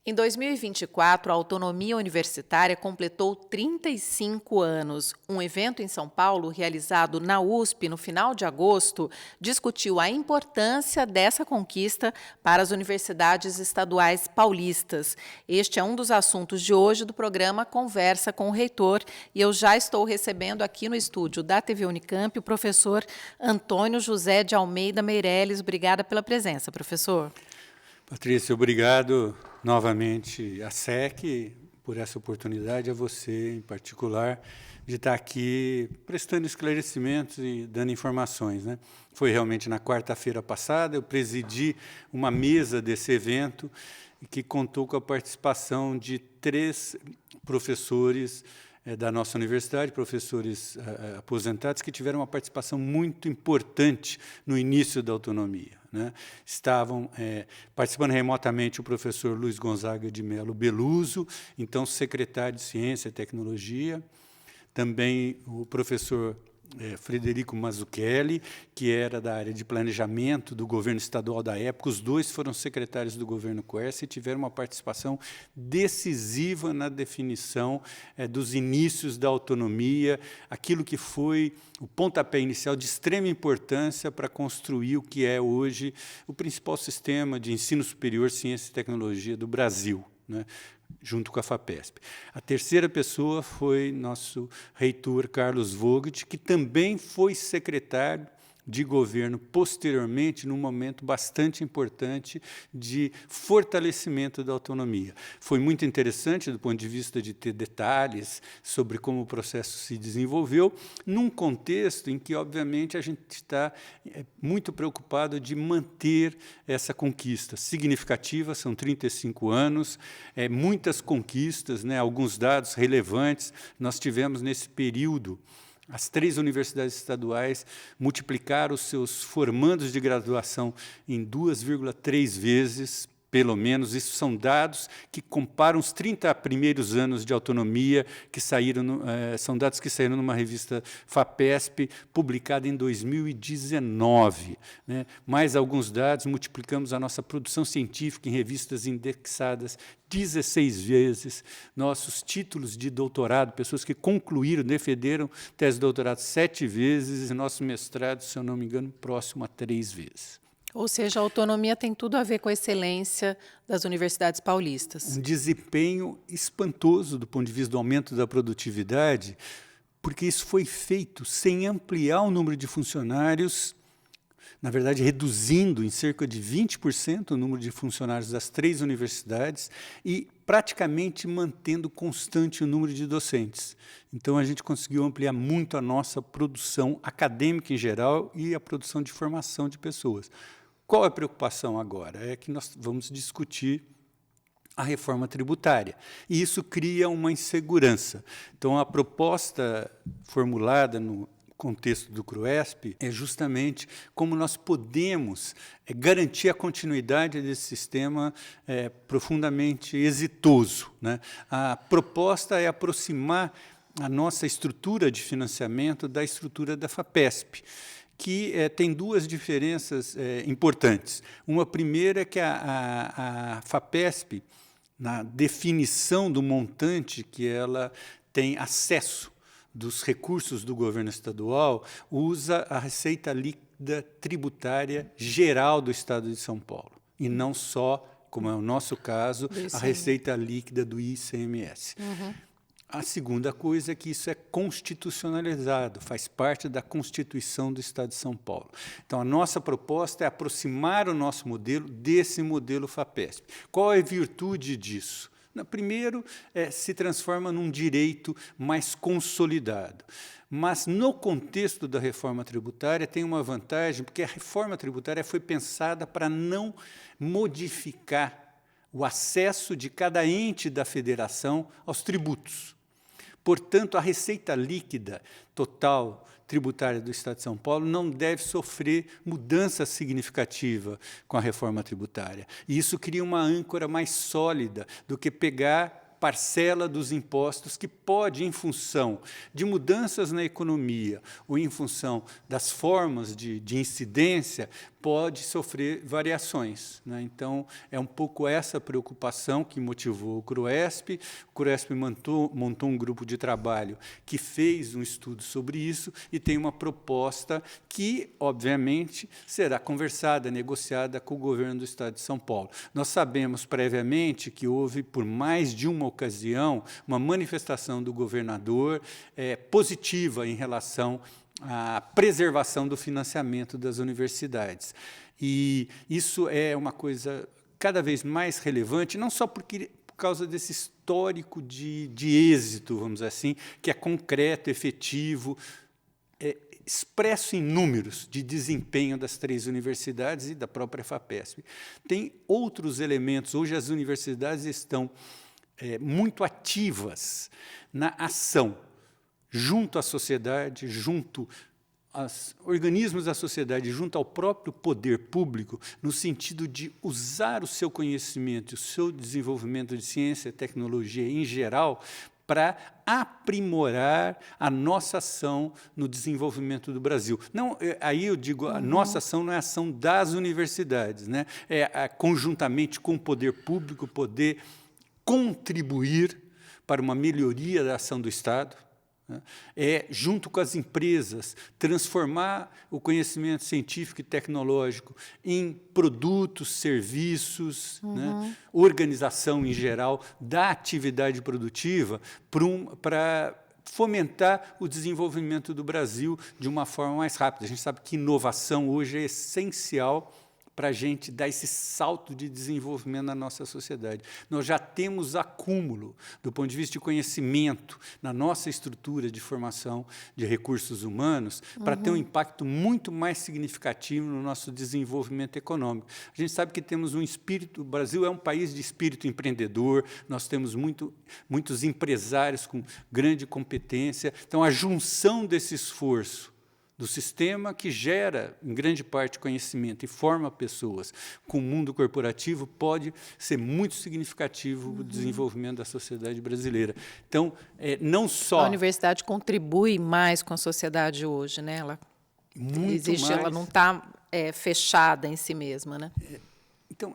Em 2024, a autonomia universitária completou 35 anos. Um evento em São Paulo, realizado na USP no final de agosto, discutiu a importância dessa conquista para as universidades estaduais paulistas. Este é um dos assuntos de hoje do programa Conversa com o Reitor, e eu já estou recebendo aqui no estúdio da TV Unicamp o professor Antônio José de Almeida Meirelles. Obrigada pela presença, professor. Patrícia, obrigado novamente à SEC por essa oportunidade, a você em particular, de estar aqui prestando esclarecimentos e dando informações, né? Foi realmente na quarta-feira passada, eu presidi uma mesa desse evento que contou com a participação de 3 professores da nossa universidade, professores aposentados, que tiveram uma participação muito importante no início da autonomia, né? Estavam participando remotamente o professor Luiz Gonzaga de Melo Beluso, então secretário de Ciência e Tecnologia, também o professor Frederico Mazzucchelli, que era da área de planejamento do governo estadual da época. Os 2 foram secretários do governo Quercia e tiveram uma participação decisiva na definição dos inícios da autonomia, aquilo que foi o pontapé inicial de extrema importância para construir o que é hoje o principal sistema de ensino superior, ciência e tecnologia do Brasil, né? Junto com a FAPESP. A terceira pessoa foi nosso reitor Carlos Vogt, que também foi secretário de governo posteriormente, num momento bastante importante de fortalecimento da autonomia. Foi muito interessante do ponto de vista de ter detalhes sobre como o processo se desenvolveu, num contexto em que, obviamente, a gente está muito preocupado de manter essa conquista significativa, são 35 anos, muitas conquistas, né, alguns dados relevantes. Nós tivemos nesse período, as 3 universidades estaduais multiplicaram os seus formandos de graduação em 2,3 vezes, pelo menos. Isso são dados que comparam os 30 primeiros anos de autonomia, que saíram, são dados que saíram numa revista FAPESP, publicada em 2019. Né? Mais alguns dados, multiplicamos a nossa produção científica em revistas indexadas 16 vezes, nossos títulos de doutorado, pessoas que concluíram, defenderam tese de doutorado 7 vezes, e nosso mestrado, se eu não me engano, próximo a 3 vezes. Ou seja, a autonomia tem tudo a ver com a excelência das universidades paulistas. Um desempenho espantoso do ponto de vista do aumento da produtividade, porque isso foi feito sem ampliar o número de funcionários, na verdade, reduzindo em cerca de 20% o número de funcionários das 3 universidades e praticamente mantendo constante o número de docentes. Então, a gente conseguiu ampliar muito a nossa produção acadêmica em geral e a produção de formação de pessoas. Qual é a preocupação agora? É que nós vamos discutir a reforma tributária, e isso cria uma insegurança. Então, a proposta formulada no contexto do CRUESP é justamente como nós podemos garantir a continuidade desse sistema profundamente exitoso, né? A proposta é aproximar a nossa estrutura de financiamento da estrutura da FAPESP, que tem 2 diferenças importantes. Uma primeira é que a FAPESP, na definição do montante que ela tem acesso dos recursos do governo estadual, usa a receita líquida tributária geral do Estado de São Paulo, e não só, como é o nosso caso, a receita líquida do ICMS. Uhum. A segunda coisa é que isso é constitucionalizado, faz parte da Constituição do Estado de São Paulo. Então, a nossa proposta é aproximar o nosso modelo desse modelo FAPESP. Qual é a virtude disso? Primeiro, se transforma num direito mais consolidado. Mas, no contexto da reforma tributária, tem uma vantagem, porque a reforma tributária foi pensada para não modificar o acesso de cada ente da federação aos tributos. Portanto, a receita líquida total tributária do Estado de São Paulo não deve sofrer mudança significativa com a reforma tributária. E isso cria uma âncora mais sólida do que pegar parcela dos impostos que pode, em função de mudanças na economia ou em função das formas de incidência, pode sofrer variações, né? Então, é um pouco essa preocupação que motivou o CRUESP. O CRUESP montou um grupo de trabalho que fez um estudo sobre isso e tem uma proposta que, obviamente, será conversada, negociada com o governo do Estado de São Paulo. Nós sabemos previamente que houve, por mais de uma ocasião, uma manifestação do governador positiva em relação à preservação do financiamento das universidades. E isso é uma coisa cada vez mais relevante, não só por causa desse histórico de êxito, vamos dizer assim, que é concreto, efetivo, expresso em números de desempenho das 3 universidades e da própria FAPESP. Tem outros elementos. Hoje as universidades estão muito ativas na ação, junto à sociedade, junto aos organismos da sociedade, junto ao próprio poder público, no sentido de usar o seu conhecimento, o seu desenvolvimento de ciência e tecnologia em geral, para aprimorar a nossa ação no desenvolvimento do Brasil. Não, aí eu digo, a nossa ação não é a ação das universidades, né? Conjuntamente com o poder público, poder contribuir para uma melhoria da ação do Estado, né? Junto com as empresas, transformar o conhecimento científico e tecnológico em produtos, serviços, né? Organização em geral da atividade produtiva para fomentar o desenvolvimento do Brasil de uma forma mais rápida. A gente sabe que inovação hoje é essencial para a gente dar esse salto de desenvolvimento na nossa sociedade. Nós já temos acúmulo, do ponto de vista de conhecimento, na nossa estrutura de formação de recursos humanos, para ter um impacto muito mais significativo no nosso desenvolvimento econômico. A gente sabe que temos um espírito, o Brasil é um país de espírito empreendedor, nós temos muitos empresários com grande competência, então a junção desse esforço do sistema que gera, em grande parte, conhecimento e forma pessoas com o mundo corporativo pode ser muito significativo para o desenvolvimento da sociedade brasileira. Então, não só... A universidade contribui mais com a sociedade hoje, né? Ela ela não está fechada em si mesma, né? Então,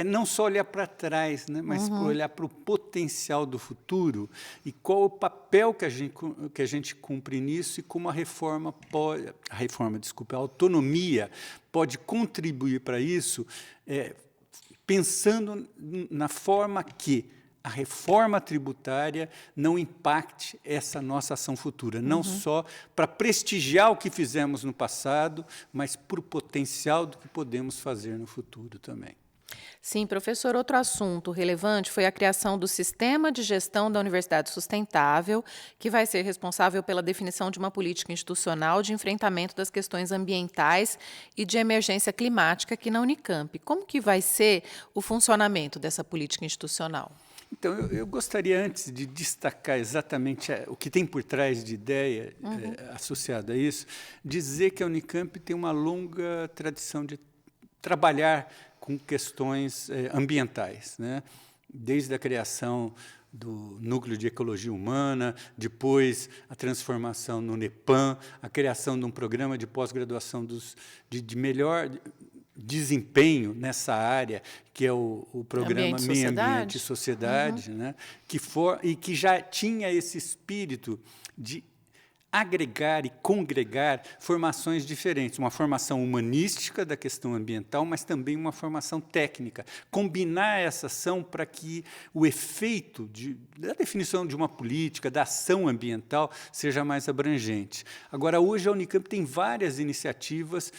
não só olhar para trás, né, mas olhar para o potencial do futuro e qual o papel que a gente cumpre nisso e como a autonomia pode contribuir para isso, pensando na forma que a reforma tributária não impacte essa nossa ação futura, não só para prestigiar o que fizemos no passado, mas para o potencial do que podemos fazer no futuro também. Sim, professor, outro assunto relevante foi a criação do Sistema de Gestão da Universidade Sustentável, que vai ser responsável pela definição de uma política institucional de enfrentamento das questões ambientais e de emergência climática aqui na Unicamp. Como que vai ser o funcionamento dessa política institucional? Então, eu gostaria, antes de destacar exatamente o que tem por trás de ideia associada a isso, dizer que a Unicamp tem uma longa tradição de trabalhar com questões ambientais, né? Desde a criação do Núcleo de Ecologia Humana, depois a transformação no NEPAM, a criação de um programa de pós-graduação de melhor desempenho nessa área, que é o programa Meio Ambiente e Sociedade, né? Que já tinha esse espírito de agregar e congregar formações diferentes, uma formação humanística da questão ambiental, mas também uma formação técnica, combinar essa ação para que o efeito da definição de uma política, da ação ambiental, seja mais abrangente. Agora, hoje a Unicamp tem várias iniciativas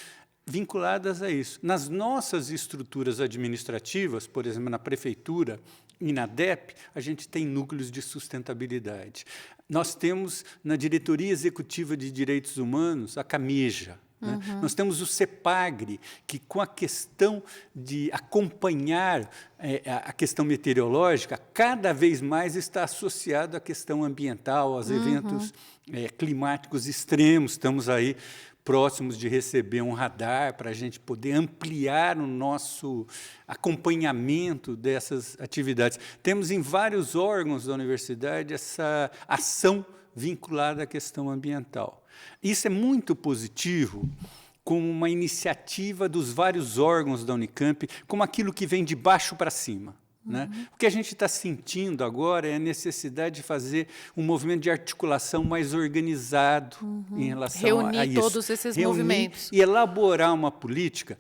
vinculadas a isso. Nas nossas estruturas administrativas, por exemplo, na Prefeitura e na DEP, a gente tem núcleos de sustentabilidade. Nós temos, na Diretoria Executiva de Direitos Humanos, a CAMEJA. Né? Nós temos o CEPAGRE, que, com a questão de acompanhar a questão meteorológica, cada vez mais está associado à questão ambiental, aos eventos climáticos extremos. Estamos aí próximos de receber um radar para a gente poder ampliar o nosso acompanhamento dessas atividades. Temos em vários órgãos da universidade essa ação vinculada à questão ambiental. Isso é muito positivo, como uma iniciativa dos vários órgãos da Unicamp, como aquilo que vem de baixo para cima. Né? O que a gente está sentindo agora é a necessidade de fazer um movimento de articulação mais organizado em relação a isso. Reunir todos esses movimentos. E elaborar uma política.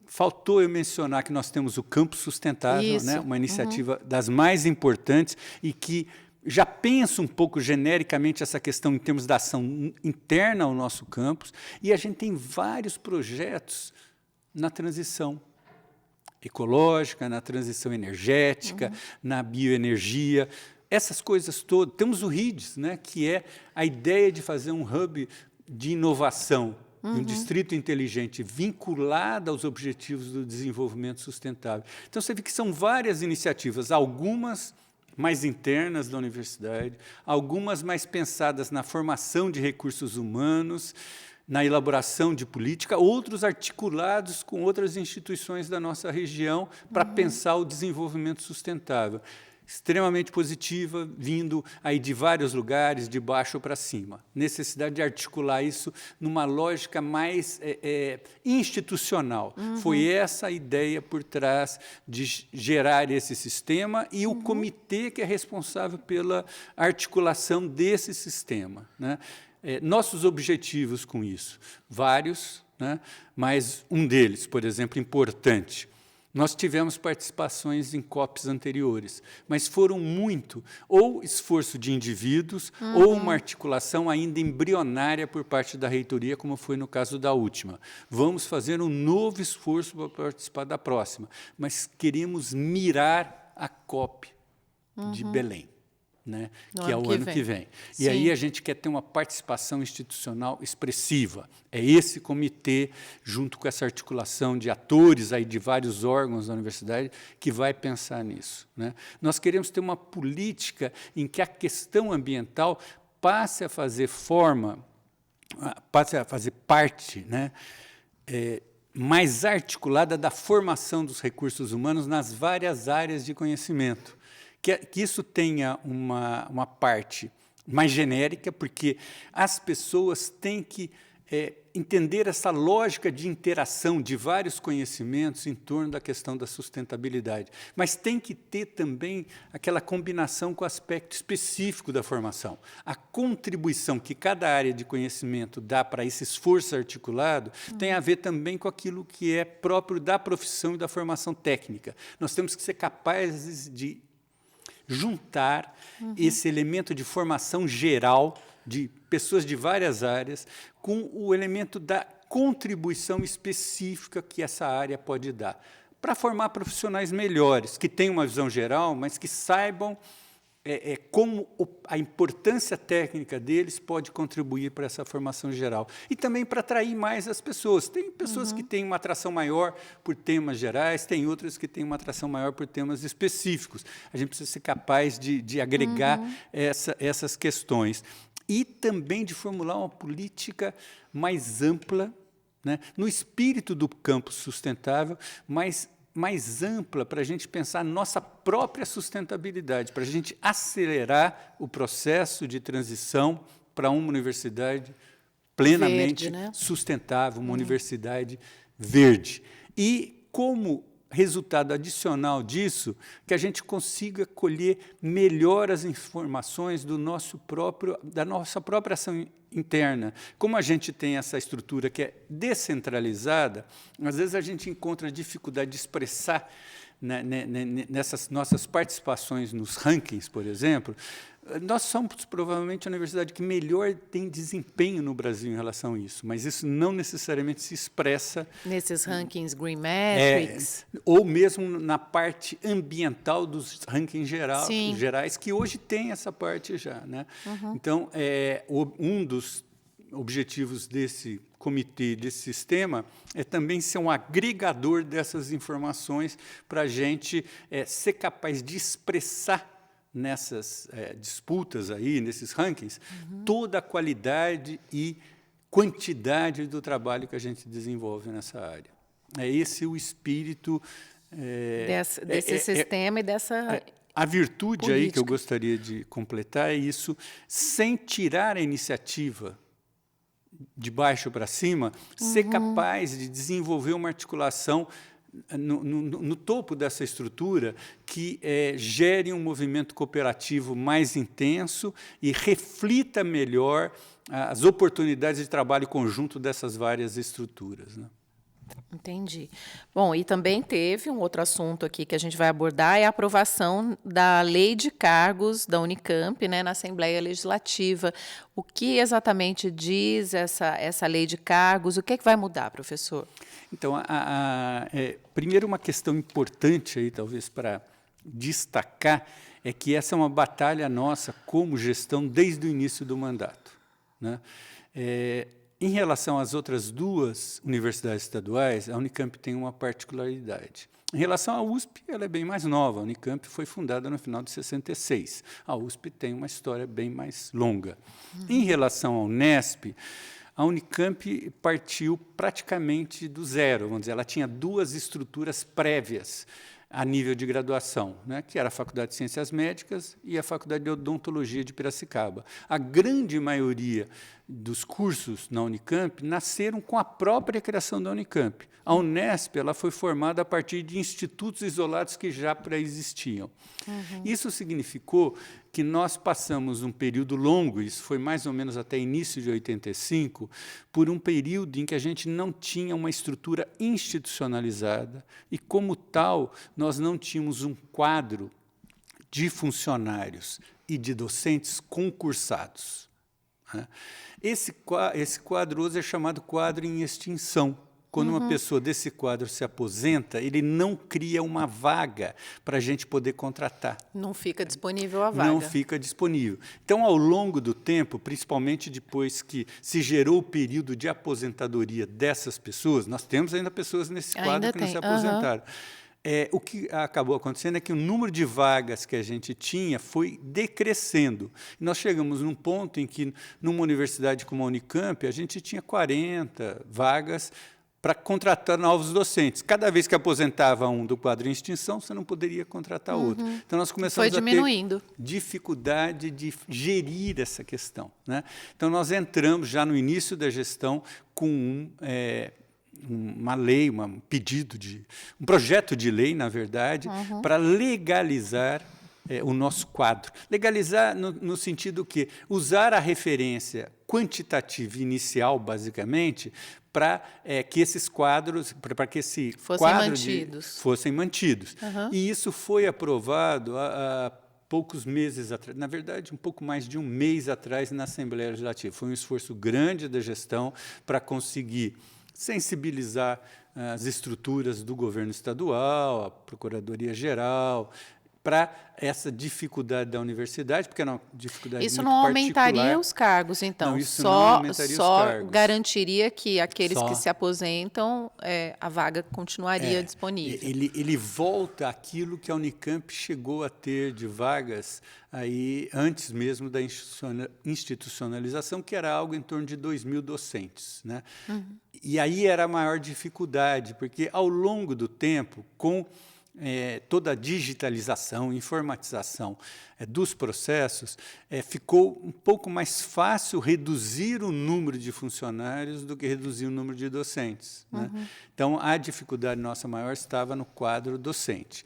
Faltou eu mencionar que nós temos o Campo Sustentável, né? Uma iniciativa das mais importantes e que já pensa um pouco genericamente essa questão em termos da ação interna ao nosso campus, e a gente tem vários projetos na transição ecológica, na transição energética, na bioenergia, essas coisas todas. Temos o RIDS, né, que é a ideia de fazer um hub de inovação, um distrito inteligente vinculado aos objetivos do desenvolvimento sustentável. Então, você vê que são várias iniciativas, algumas mais internas da universidade, algumas mais pensadas na formação de recursos humanos, na elaboração de política, outros articulados com outras instituições da nossa região para pensar o desenvolvimento sustentável. Extremamente positiva, vindo aí de vários lugares, de baixo para cima. Necessidade de articular isso numa lógica mais institucional. Foi essa a ideia por trás de gerar esse sistema e o comitê que é responsável pela articulação desse sistema, né? Nossos objetivos com isso, vários, né? Mas um deles, por exemplo, importante. Nós tivemos participações em COPs anteriores, mas foram muito ou esforço de indivíduos ou uma articulação ainda embrionária por parte da reitoria, como foi no caso da última. Vamos fazer um novo esforço para participar da próxima, mas queremos mirar a COP de Belém, né, que é o ano que vem. E aí a gente quer ter uma participação institucional expressiva. É esse comitê, junto com essa articulação de atores aí de vários órgãos da universidade, que vai pensar nisso, né? Nós queremos ter uma política em que a questão ambiental passe a fazer parte, né, mais articulada da formação dos recursos humanos nas várias áreas de conhecimento. Que isso tenha uma parte mais genérica, porque as pessoas têm que entender essa lógica de interação de vários conhecimentos em torno da questão da sustentabilidade. Mas tem que ter também aquela combinação com o aspecto específico da formação. A contribuição que cada área de conhecimento dá para esse esforço articulado tem a ver também com aquilo que é próprio da profissão e da formação técnica. Nós temos que ser capazes de juntar esse elemento de formação geral de pessoas de várias áreas com o elemento da contribuição específica que essa área pode dar, para formar profissionais melhores, que tenham uma visão geral, mas que saibam como a importância técnica deles pode contribuir para essa formação geral. E também para atrair mais as pessoas. Tem pessoas que têm uma atração maior por temas gerais, tem outras que têm uma atração maior por temas específicos. A gente precisa ser capaz de agregar essas questões. E também de formular uma política mais ampla, né, no espírito do campo sustentável, mais ampla para a gente pensar nossa própria sustentabilidade, para a gente acelerar o processo de transição para uma universidade plenamente verde, né? Sustentável, uma universidade verde. E como resultado adicional disso, que a gente consiga colher melhor as informações da nossa própria ação interna. Como a gente tem essa estrutura que é descentralizada, às vezes a gente encontra dificuldade de expressar, né, nessas nossas participações nos rankings, por exemplo. Nós somos provavelmente a universidade que melhor tem desempenho no Brasil em relação a isso, mas isso não necessariamente se expressa nesses rankings Green Metrics, ou mesmo na parte ambiental dos rankings gerais, que hoje tem essa parte já, né? Então, um dos objetivos desse comitê, desse sistema, é também ser um agregador dessas informações para a gente ser capaz de expressar nessas disputas aí, nesses rankings, toda a qualidade e quantidade do trabalho que a gente desenvolve nessa área. É esse o espírito... desse sistema e dessa... A virtude política. Aí que eu gostaria de completar é isso, sem tirar a iniciativa de baixo para cima, ser capaz de desenvolver uma articulação no topo dessa estrutura que gere um movimento cooperativo mais intenso e reflita melhor as oportunidades de trabalho conjunto dessas várias estruturas, né? Entendi. Bom, e também teve um outro assunto aqui que a gente vai abordar, é a aprovação da Lei de Cargos da Unicamp, né, na Assembleia Legislativa. O que exatamente diz essa Lei de Cargos? O que é que vai mudar, professor? Então, primeiro uma questão importante, aí, talvez, para destacar, é que essa é uma batalha nossa como gestão desde o início do mandato, né? Em relação às outras duas universidades estaduais, a Unicamp tem uma particularidade. Em relação à USP, ela é bem mais nova. A Unicamp foi fundada no final de 66. A USP tem uma história bem mais longa. Em relação à Unesp, a Unicamp partiu praticamente do zero. Vamos dizer, ela tinha duas estruturas prévias a nível de graduação, né, que era a Faculdade de Ciências Médicas e a Faculdade de Odontologia de Piracicaba. A grande maioria dos cursos na Unicamp nasceram com a própria criação da Unicamp. A Unesp ela foi formada a partir de institutos isolados que já pré-existiam. Isso significou que nós passamos um período longo, isso foi mais ou menos até início de 85, por um período em que a gente não tinha uma estrutura institucionalizada e, como tal, nós não tínhamos um quadro de funcionários e de docentes concursados, né? Esse quadro hoje é chamado quadro em extinção. Quando uma pessoa desse quadro se aposenta, ele não cria uma vaga para a gente poder contratar. Não fica disponível a vaga. Não fica disponível. Então, ao longo do tempo, principalmente depois que se gerou o período de aposentadoria dessas pessoas, nós temos ainda pessoas nesse quadro que não se aposentaram. O que acabou acontecendo é que o número de vagas que a gente tinha foi decrescendo. Nós chegamos num ponto em que, numa universidade como a Unicamp, a gente tinha 40 vagas para contratar novos docentes. Cada vez que aposentava um do quadro em extinção, você não poderia contratar outro. Então, nós começamos a ter dificuldade de gerir essa questão, né? Então, nós entramos já no início da gestão com uma lei, um projeto de lei, na verdade, para legalizar o nosso quadro. Legalizar no sentido que usar a referência quantitativa inicial, basicamente, para que esses quadros, para que esse quadro fossem mantidos. E isso foi aprovado há poucos meses atrás, na verdade, um pouco mais de um mês atrás, na Assembleia Legislativa. Foi um esforço grande da gestão para conseguir sensibilizar as estruturas do governo estadual, a Procuradoria-Geral, para essa dificuldade da universidade, porque é uma dificuldade isso muito não particular. Aumentaria os cargos, então? Não, isso não aumentaria só os cargos. Garantiria que aqueles que se aposentam, a vaga continuaria disponível. Ele volta àquilo que a Unicamp chegou a ter de vagas aí, antes mesmo da institucionalização, que era algo em torno de 2.000 docentes, né? E aí era a maior dificuldade, porque, ao longo do tempo, com toda a digitalização, informatização dos processos, ficou um pouco mais fácil reduzir o número de funcionários do que reduzir o número de docentes, né? Então, a dificuldade nossa maior estava no quadro docente.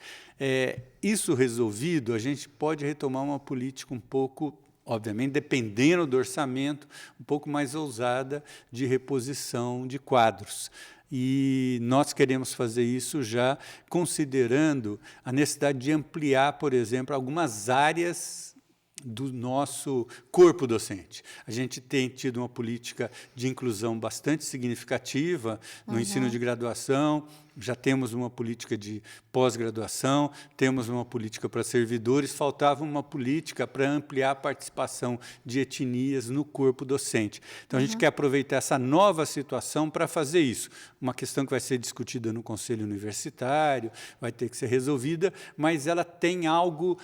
Isso resolvido, a gente pode retomar uma política um pouco, obviamente, dependendo do orçamento, um pouco mais ousada de reposição de quadros. E nós queremos fazer isso já considerando a necessidade de ampliar, por exemplo, algumas áreas do nosso corpo docente. A gente tem tido uma política de inclusão bastante significativa no ensino de graduação, já temos uma política de pós-graduação, temos uma política para servidores, faltava uma política para ampliar a participação de etnias no corpo docente. Então, a gente quer aproveitar essa nova situação para fazer isso. Uma questão que vai ser discutida no Conselho Universitário, vai ter que ser resolvida, mas ela tem algo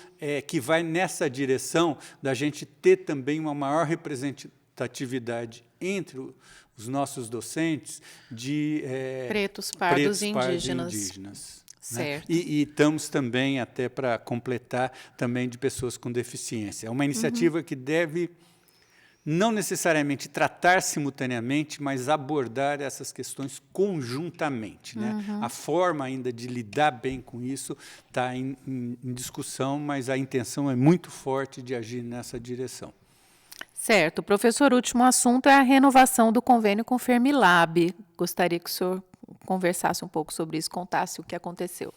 que vai nessa direção da gente ter também uma maior representatividade entre os nossos docentes de pretos, pardos e indígenas. indígenas. Certo. Né? E estamos também, até para completar, também de pessoas com deficiência. É uma iniciativa que deve não necessariamente tratar simultaneamente, mas abordar essas questões conjuntamente. Né? A forma ainda de lidar bem com isso está em discussão, mas a intenção é muito forte de agir nessa direção. Certo. Professor, o último assunto é a renovação do convênio com o Fermilab. Gostaria que o senhor conversasse um pouco sobre isso, contasse o que aconteceu.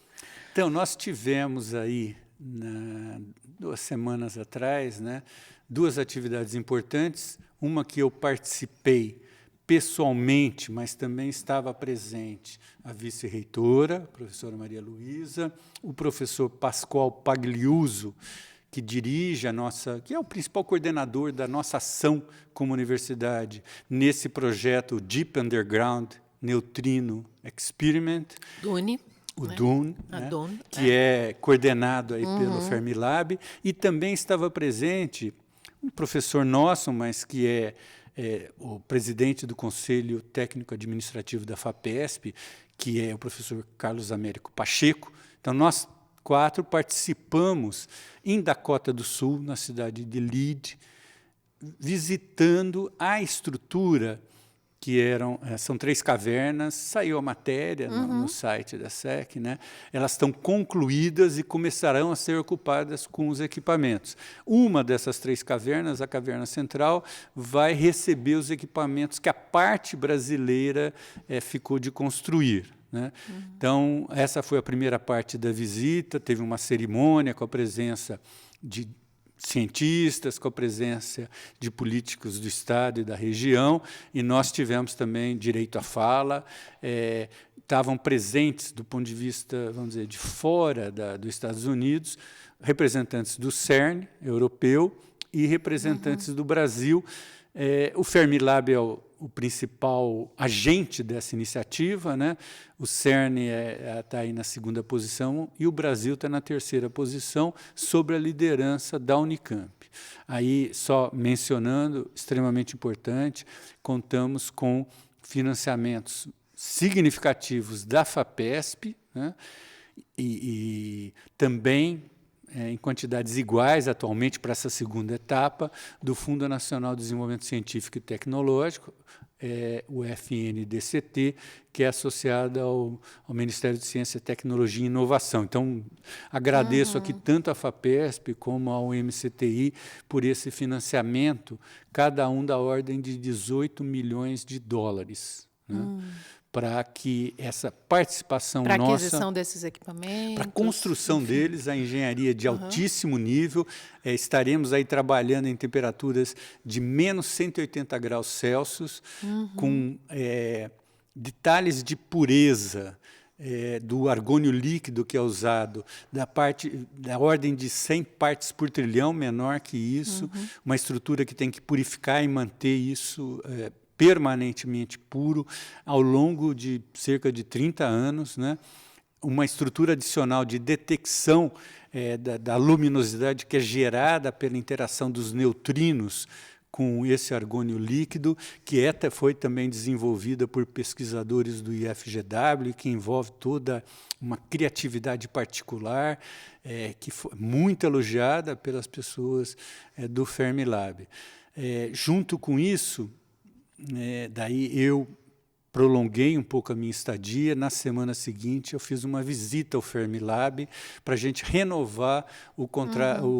Então, nós tivemos aí, 2 semanas atrás, né, 2 atividades importantes, uma que eu participei pessoalmente, mas também estava presente a vice-reitora, a professora Maria Luísa, o professor Pascoal Pagliuso, que dirige que é o principal coordenador da nossa ação como universidade nesse projeto Deep Underground Neutrino Experiment. DUNE. O DUNE, né, que é coordenado aí pelo Fermilab, e também estava presente um professor nosso, mas que é o presidente do Conselho Técnico Administrativo da FAPESP, que é o professor Carlos Américo Pacheco. Então, nós 4 participamos em Dakota do Sul, na cidade de Lead, visitando a estrutura que são 3 cavernas, saiu a matéria no site da SEC, né? Elas estão concluídas e começarão a ser ocupadas com os equipamentos. Uma dessas 3 cavernas, a caverna central, vai receber os equipamentos que a parte brasileira ficou de construir. Né? Então, essa foi a primeira parte da visita, teve uma cerimônia com a presença de cientistas, com a presença de políticos do Estado e da região, e nós tivemos também direito à fala, estavam presentes, do ponto de vista, vamos dizer, de fora dos Estados Unidos, representantes do CERN europeu e representantes do Brasil. O Fermilab é o principal agente dessa iniciativa, né? O CERN está aí na 2ª posição e o Brasil está na 3ª posição, sob a liderança da Unicamp. Aí, só mencionando, extremamente importante, contamos com financiamentos significativos da FAPESP, né? e também em quantidades iguais atualmente para essa 2ª etapa, do Fundo Nacional de Desenvolvimento Científico e Tecnológico, o FNDCT, que é associado ao Ministério de Ciência, Tecnologia e Inovação. Então, agradeço aqui tanto à FAPESP como ao MCTI por esse financiamento, cada um da ordem de $18 milhões, né? Para que essa participação nossa... Para a aquisição desses equipamentos. Para a construção deles, a engenharia de altíssimo nível. Estaremos aí trabalhando em temperaturas de menos 180 graus Celsius, com detalhes de pureza do argônio líquido que é usado, da ordem de 100 partes por trilhão, menor que isso, uma estrutura que tem que purificar e manter isso permanentemente puro ao longo de cerca de 30 anos, né? Uma estrutura adicional de detecção da luminosidade que é gerada pela interação dos neutrinos com esse argônio líquido, que foi também desenvolvida por pesquisadores do IFGW, que envolve toda uma criatividade particular, que foi muito elogiada pelas pessoas do Fermilab. Junto com isso, daí eu prolonguei um pouco a minha estadia. Na semana seguinte, eu fiz uma visita ao Fermilab para a gente renovar o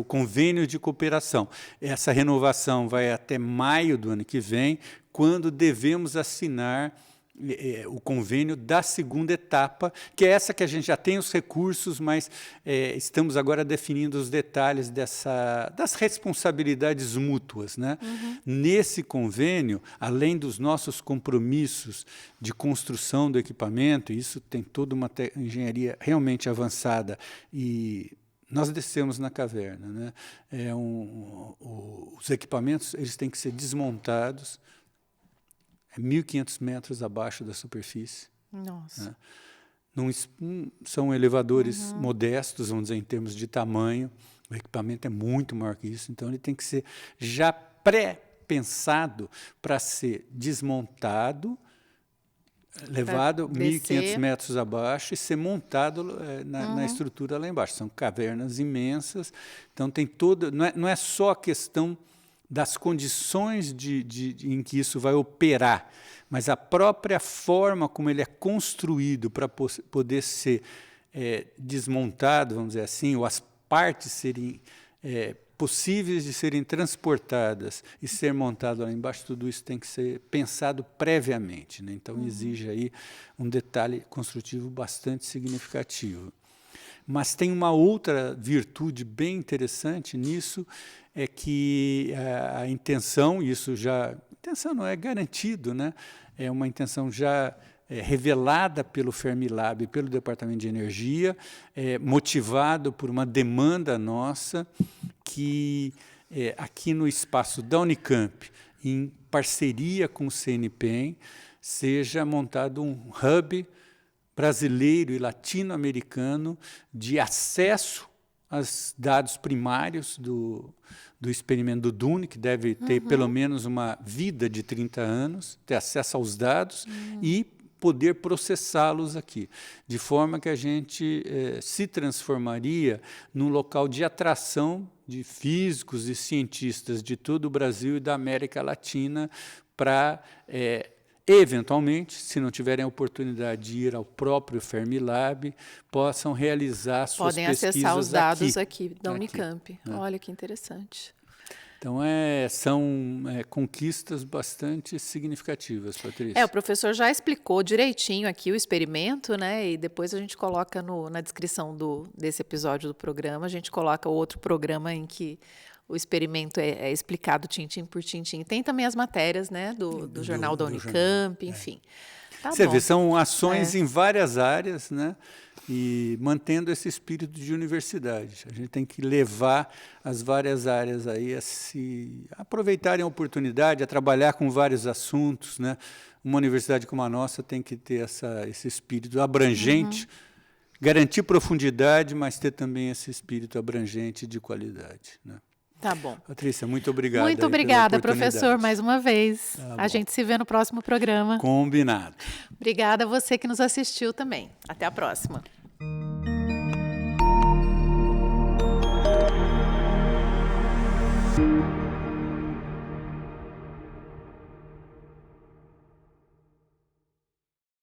convênio de cooperação. Essa renovação vai até maio do ano que vem, quando devemos assinar o convênio da 2ª etapa, que é essa que a gente já tem os recursos, mas estamos agora definindo os detalhes das responsabilidades mútuas, né? Nesse convênio, além dos nossos compromissos de construção do equipamento, isso tem toda uma engenharia realmente avançada, e nós descemos na caverna, né? Os equipamentos eles têm que ser desmontados 1.500 metros abaixo da superfície. Nossa. Né? São elevadores modestos, vamos dizer, em termos de tamanho. O equipamento é muito maior que isso, então ele tem que ser já pensado para ser desmontado, levado 1.500 metros abaixo e ser montado na estrutura lá embaixo. São cavernas imensas, então tem toda... Não é só a questão das condições em que isso vai operar, mas a própria forma como ele é construído para poder ser desmontado, vamos dizer assim, ou as partes serem possíveis de serem transportadas e ser montado lá embaixo, tudo isso tem que ser pensado previamente, né? Então, exige aí um detalhe construtivo bastante significativo. Mas tem uma outra virtude bem interessante nisso, é que a intenção, intenção não é garantido, né? É uma intenção já revelada pelo Fermilab, pelo Departamento de Energia, motivado por uma demanda nossa, que aqui no espaço da Unicamp, em parceria com o CNPEM, seja montado um hub brasileiro e latino-americano de acesso aos dados primários do experimento do Dune, que deve ter pelo menos uma vida de 30 anos, ter acesso aos dados e poder processá-los aqui, de forma que a gente se transformaria num local de atração de físicos e cientistas de todo o Brasil e da América Latina para, eventualmente, se não tiverem a oportunidade de ir ao próprio Fermilab, possam realizar suas pesquisas aqui. Podem acessar os dados aqui da Unicamp. Olha que interessante. Então, são conquistas bastante significativas, Patrícia. O professor já explicou direitinho aqui o experimento, né? E depois a gente coloca na descrição desse episódio do programa, a gente coloca outro programa em que o experimento é explicado tintim por tintim. Tem também as matérias, né, do jornal da Unicamp, enfim. Tá Você bom. vê, são ações em várias áreas, né? E mantendo esse espírito de universidade. A gente tem que levar as várias áreas aí a se aproveitarem a oportunidade, a trabalhar com vários assuntos, né? Uma universidade como a nossa tem que ter esse espírito abrangente, garantir profundidade, mas ter também esse espírito abrangente de qualidade, né? Tá bom. Patrícia, muito obrigado. Muito obrigada, professor, mais uma vez. A gente se vê no próximo programa. Combinado. Obrigada a você que nos assistiu também. Até a próxima.